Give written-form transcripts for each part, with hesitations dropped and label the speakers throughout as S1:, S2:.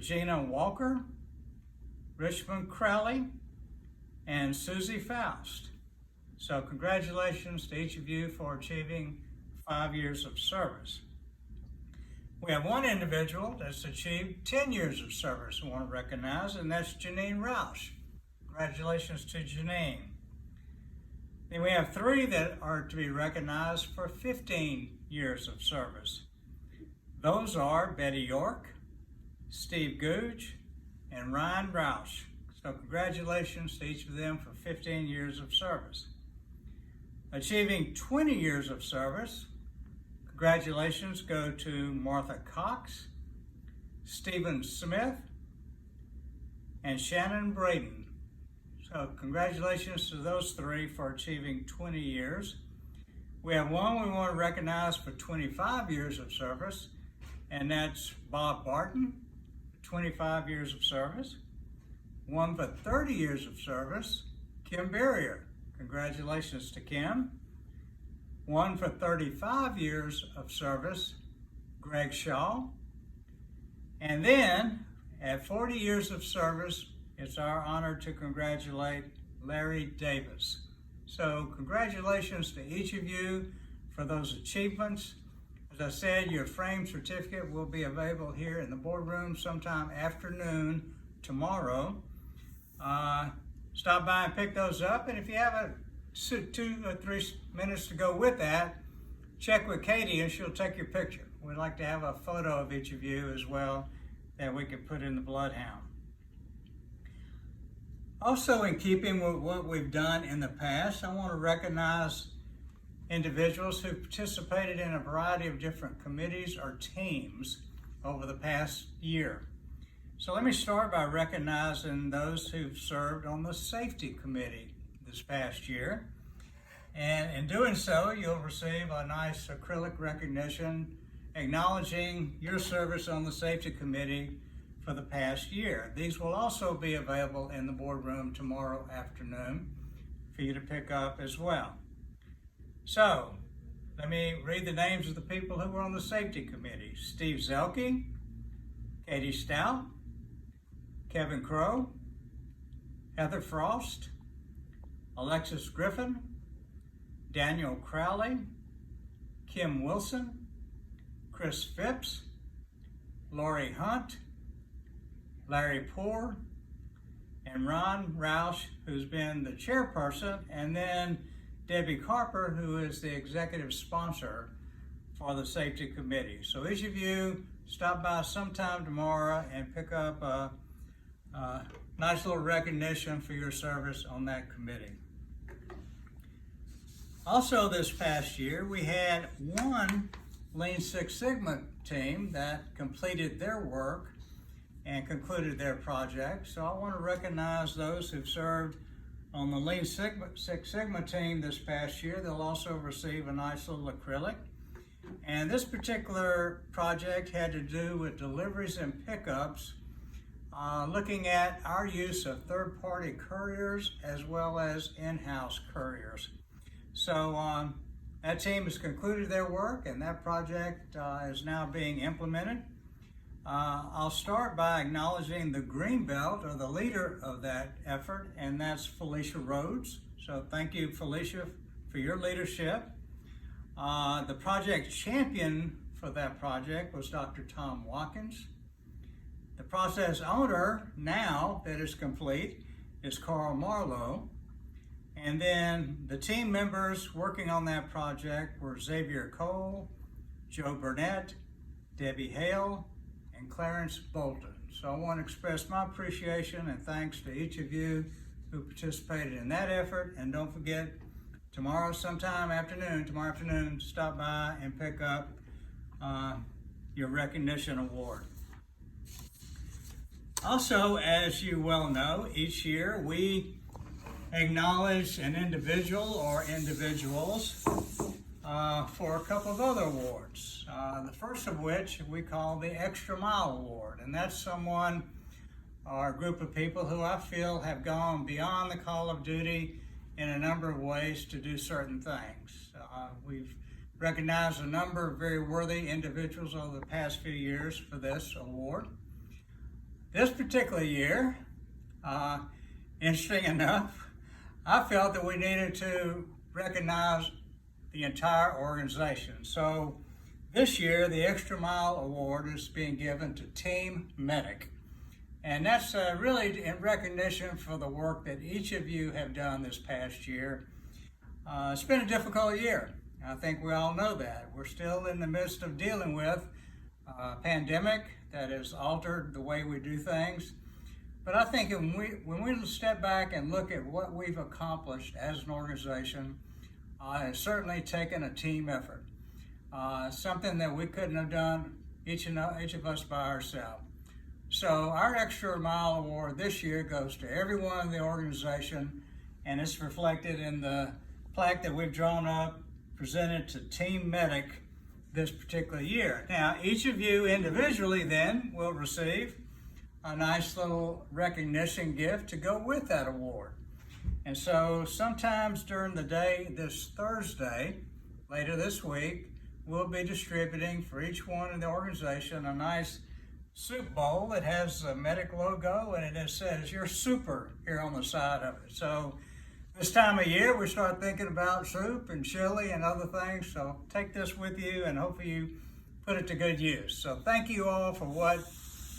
S1: Regina Walker, Richmond Crowley, and Susie Faust. So congratulations to each of you for achieving 5 years of service. We have one individual that's achieved 10 years of service we want to recognize, and that's Janine Roush. Congratulations to Janine. Then we have 3 that are to be recognized for 15 years of service. Those are Betty York, Steve Googe, and Ryan Roush. So congratulations to each of them for 15 years of service. Achieving 20 years of service, congratulations go to Martha Cox, Stephen Smith, and Shannon Braden. So congratulations to those 3 for achieving 20 years. We have one we want to recognize for 25 years of service, and that's Bob Barton, 25 years of service. One for 30 years of service, Kim Berrier. Congratulations to Kim. One for 35 years of service, Greg Shaw. And then at 40 years of service, it's our honor to congratulate Larry Davis. So congratulations to each of you for those achievements. As I said, your framed certificate will be available here in the boardroom sometime afternoon tomorrow. Stop by and pick those up, and if you have 2 or 3 minutes to go with that, check with Katie and she'll take your picture. We'd like to have a photo of each of you as well that we can put in the Bloodhound. Also, in keeping with what we've done in the past, I want to recognize individuals who participated in a variety of different committees or teams over the past year. So let me start by recognizing those who've served on the Safety Committee this past year. And in doing so, you'll receive a nice acrylic recognition acknowledging your service on the Safety Committee for the past year. These will also be available in the boardroom tomorrow afternoon for you to pick up as well. So, let me read the names of the people who were on the Safety Committee. Steve Zelke, Katie Stout, Kevin Crow, Heather Frost, Alexis Griffin, Daniel Crowley, Kim Wilson, Chris Phipps, Lori Hunt, Larry Poore, and Ron Roush, who's been the chairperson, and then Debbie Carper, who is the executive sponsor for the Safety Committee. So each of you stop by sometime tomorrow and pick up a nice little recognition for your service on that committee. Also this past year, we had one Lean Six Sigma team that completed their work and concluded their project. So I want to recognize those who've served on the Lean Six Sigma team this past year. They'll also receive a nice little acrylic. And this particular project had to do with deliveries and pickups, looking at our use of third-party couriers as well as in-house couriers. So that team has concluded their work, and that project is now being implemented. I'll start by acknowledging the Greenbelt, or the leader of that effort, and that's Felicia Rhodes. So thank you, Felicia, for your leadership. The project champion for that project was Dr. Tom Watkins. The process owner, now that is complete, is Carl Marlowe. And then the team members working on that project were Xavier Cole, Joe Burnett, Debbie Hale, and Clarence Bolton. So I want to express my appreciation and thanks to each of you who participated in that effort. And don't forget, tomorrow afternoon, stop by and pick up your recognition award. Also, as you well know, each year we acknowledge an individual or individuals for a couple of other awards. The first of which we call the Extra Mile Award, and that's someone or a group of people who I feel have gone beyond the call of duty in a number of ways to do certain things. We've recognized a number of very worthy individuals over the past few years for this award. This particular year, interesting enough, I felt that we needed to recognize the entire organization. So this year, the Extra Mile Award is being given to Team Medic. And that's really in recognition for the work that each of you have done this past year. It's been a difficult year. I think we all know that. We're still in the midst of dealing with a pandemic that has altered the way we do things. But I think when we step back and look at what we've accomplished as an organization, it's certainly taken a team effort. Something that we couldn't have done, each of us by ourselves. So our Extra Mile Award this year goes to everyone in the organization, and it's reflected in the plaque that we've drawn up, presented to Team Medic this particular year. Now, each of you individually then will receive a nice little recognition gift to go with that award. And so sometimes during the day, this Thursday, later this week, we'll be distributing for each one in the organization a nice soup bowl that has the Medic logo, and it says "You're Super" here on the side of it. So this time of year, we start thinking about soup and chili and other things. So take this with you, and hopefully you put it to good use. So thank you all for what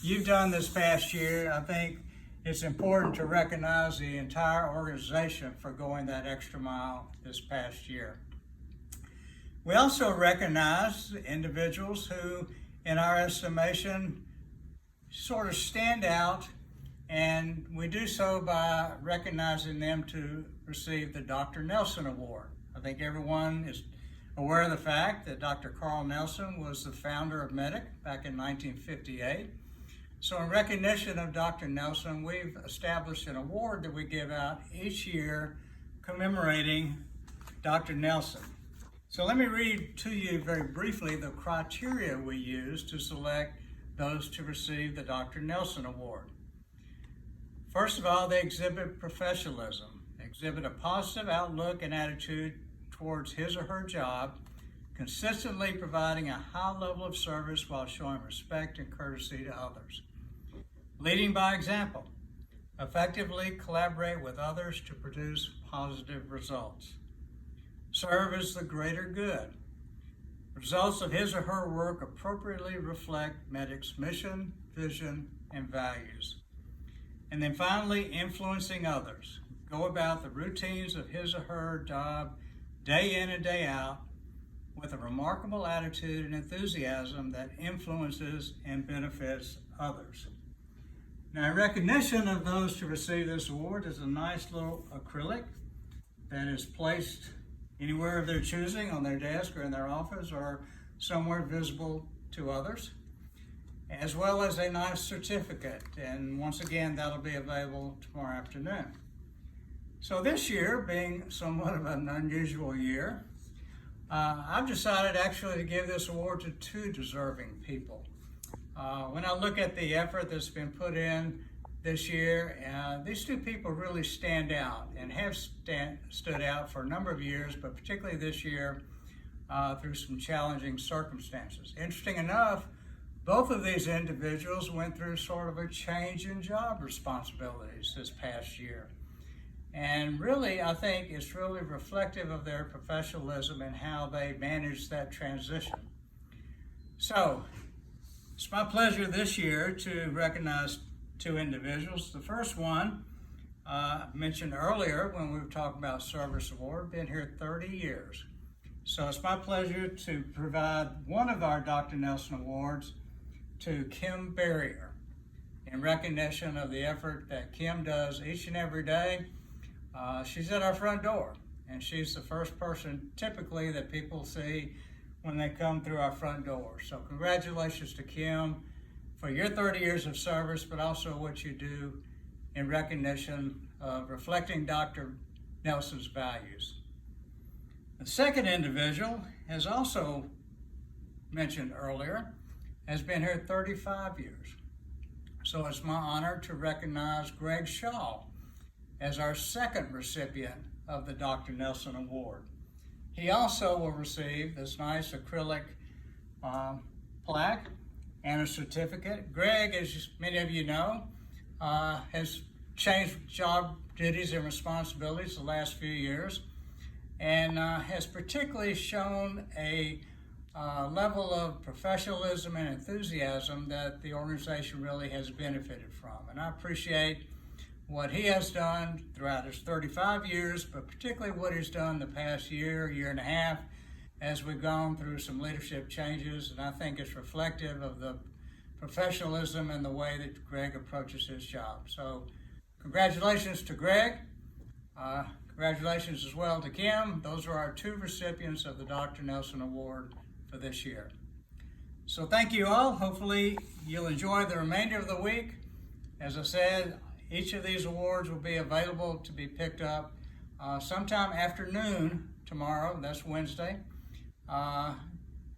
S1: you've done this past year. I think it's important to recognize the entire organization for going that extra mile this past year. We also recognize individuals who, in our estimation, sort of stand out, and we do so by recognizing them to receive the Dr. Nelson Award. I think everyone is aware of the fact that Dr. Carl Nelson was the founder of Medic back in 1958. So in recognition of Dr. Nelson, we've established an award that we give out each year commemorating Dr. Nelson. So let me read to you very briefly the criteria we use to select those to receive the Dr. Nelson Award. First of all, they exhibit professionalism, exhibit a positive outlook and attitude towards his or her job, consistently providing a high level of service while showing respect and courtesy to others. Leading by example, effectively collaborate with others to produce positive results. Serve as the greater good. Results of his or her work appropriately reflect Medic's mission, vision, and values. And then finally, influencing others. Go about the routines of his or her job day in and day out with a remarkable attitude and enthusiasm that influences and benefits others. Now, in recognition of those to receive this award is a nice little acrylic that is placed anywhere of their choosing, on their desk or in their office or somewhere visible to others, as well as a nice certificate. And once again, that'll be available tomorrow afternoon. So this year, being somewhat of an unusual year, I've decided actually to give this award to two deserving people. When I look at the effort that's been put in this year, these two people really stand out and have stood out for a number of years, but particularly this year through some challenging circumstances. Interesting enough, both of these individuals went through sort of a change in job responsibilities this past year. And really, I think it's really reflective of their professionalism and how they managed that transition. So, it's my pleasure this year to recognize two individuals. The first one, mentioned earlier when we were talking about Service Award, been here 30 years. So it's my pleasure to provide one of our Dr. Nelson Awards to Kim Barrier in recognition of the effort that Kim does each and every day. She's at our front door, and she's the first person typically that people see when they come through our front door. So congratulations to Kim for your 30 years of service, but also what you do in recognition of reflecting Dr. Nelson's values. The second individual, as also mentioned earlier, has been here 35 years. So it's my honor to recognize Greg Shaw as our second recipient of the Dr. Nelson Award. He also will receive this nice acrylic plaque and a certificate. Greg, as many of you know, has changed job duties and responsibilities the last few years, and has particularly shown a level of professionalism and enthusiasm that the organization really has benefited from. And I appreciate what he has done throughout his 35 years, but particularly what he's done the past year and a half as we've gone through some leadership changes. And I think it's reflective of the professionalism and the way that Greg approaches his job. So congratulations to Greg. Congratulations as well to Kim. Those are our 2 recipients of the Dr. Nelson Award for this year. So thank you all. Hopefully you'll enjoy the remainder of the week. As I said, each of these awards will be available to be picked up sometime after noon tomorrow. That's Wednesday.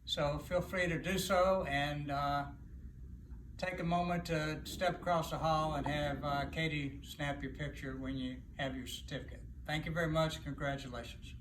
S1: So feel free to do so, and take a moment to step across the hall and have Katie snap your picture when you have your certificate. Thank you very much. Congratulations.